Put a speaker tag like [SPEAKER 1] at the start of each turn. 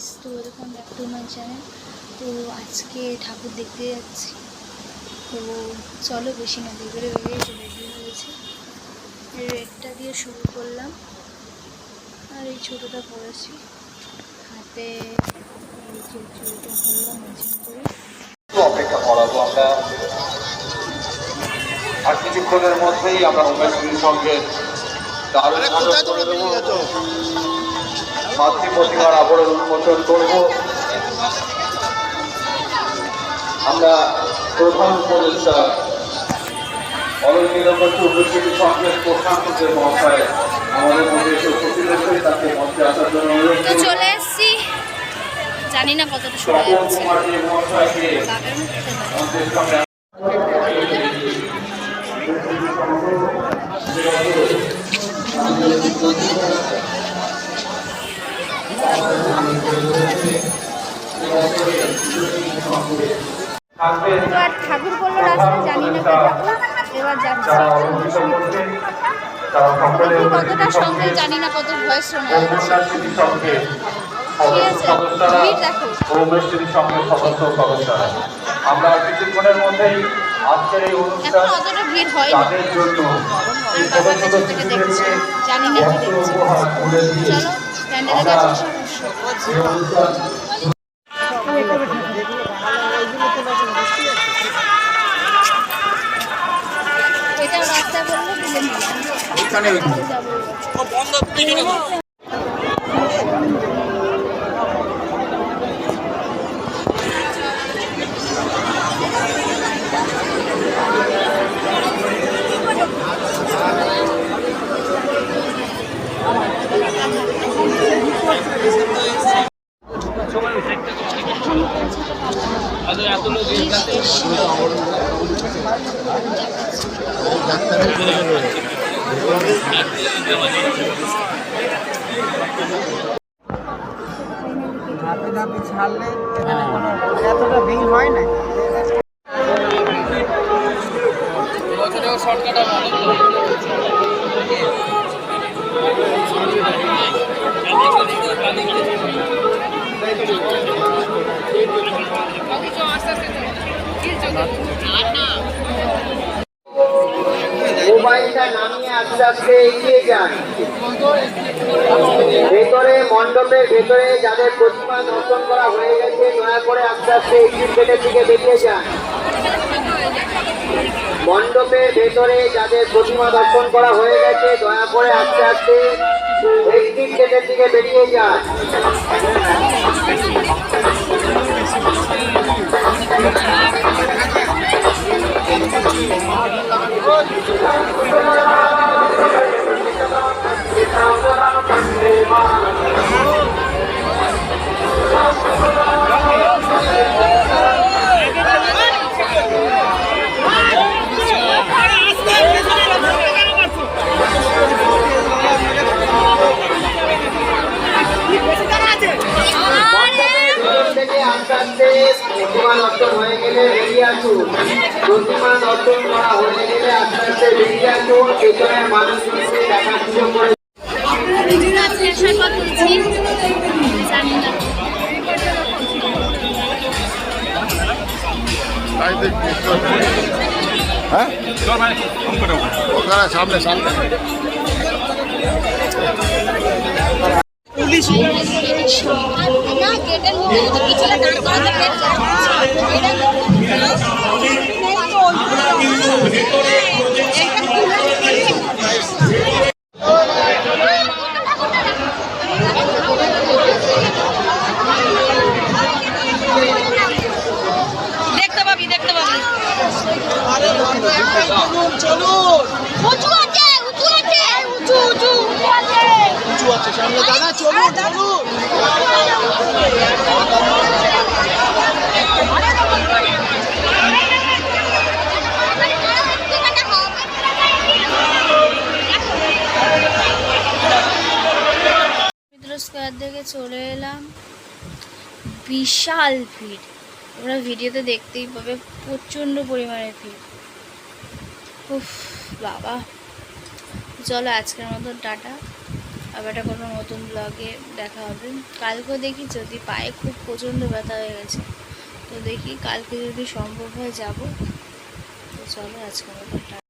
[SPEAKER 1] Guys, তো welcome back to my channel. তো আজকে ঠাকুর দেখতে যাচ্ছি। তো চলো, বেশি না ভেতরে হয়ে রেডি হয়েছে। রেডটা দিয়ে শুরু করলাম, আর এই ছোটোটা পরেছি হাতে। এই যে চুড়িটা পরলাম ম্যাচিং করে।
[SPEAKER 2] অপেক্ষা করাবো আমরা, আর কিছুক্ষণের মধ্যেই আমরা উমেশের সঙ্গে দারুণ নাটক করে দেবো। মাতৃ প্রতিমার আবরণ উন্মোচন করবো। আমরা প্রধান উপদেষ্টা অরণ্য নিরাপত্তা উপস্থিতি সংকেত প্রশান্তদের মহাশয় আমাদের মধ্যে এসে উপস্থিত হয়েছে, তাকে মঞ্চে আসার জন্য অনুরোধ
[SPEAKER 1] তো চলে এসছি। জানি না কতটা শোনা যাচ্ছে।
[SPEAKER 2] মহাশয়কে মঞ্চের সামনে
[SPEAKER 1] তো আর ঠাকুর বললো রাস্তা জানি না এবার যাচ্ছি। কতটা সঙ্গে জানি না, কত ভয়েস শোনা যাচ্ছে।
[SPEAKER 2] আমরা কিছুক্ষণের মধ্যেই আজকের এই অনুষ্ঠান
[SPEAKER 1] অতটা ভিড় হয়
[SPEAKER 2] তাদের জন্য
[SPEAKER 1] জানি না কি দেখছি। চলো প্যান্ডেলের কাছে এটা রাস্তা বললো
[SPEAKER 3] ছাড়লে এখানে কোনো এতটা ভিড় হয় না। মোবাইলটা নামিয়ে আস্তে আস্তে এগিয়ে যান। ভেতরে মণ্ডপের ভেতরে যাদের প্রতিমা দর্শন করা হয়ে গেছে, দয়া করে আস্তে আস্তে এক্সিট গেটের দিকে বেরিয়ে যান। মণ্ডপের ভেতরে যাদের প্রতিমা দর্শন করা হয়ে গেছে, দয়া করে আস্তে আস্তে এক্সিট গেটের দিকে বেরিয়ে যান। প্রতিমা দর্শন হয়ে গেলে বেরিয়ে আসুন। প্রতিমা দর্শন করা হয়ে গেলে আস্তে আস্তে বেরিয়ে আসুন। পেছনের মানুষজনকে দেখার সুযোগ করে সামনে সামনে পুলিশ না গেটের মধ্যে পিছনে দাঁড় করাতে দেখতে পাবি চলুন। উঁচু আছে সামনে দাদা, চলুন।
[SPEAKER 1] স্কয়ার থেকে চলে এলাম। বিশাল ভিড়, তোমরা ভিডিওতে দেখতেই পাবে, প্রচণ্ড পরিমাণে ভিড়। উফ বাবা, চলো আজকের মতো টাটা। আবার একটা কোনো নতুন ব্লগে দেখা হবে। কালকেও দেখি, যদি পায়ে খুব প্রচণ্ড ব্যথা হয়ে গেছে তো দেখি কালকে যদি সম্ভব হয় যাব। তো চলো আজকে মতো টাটা।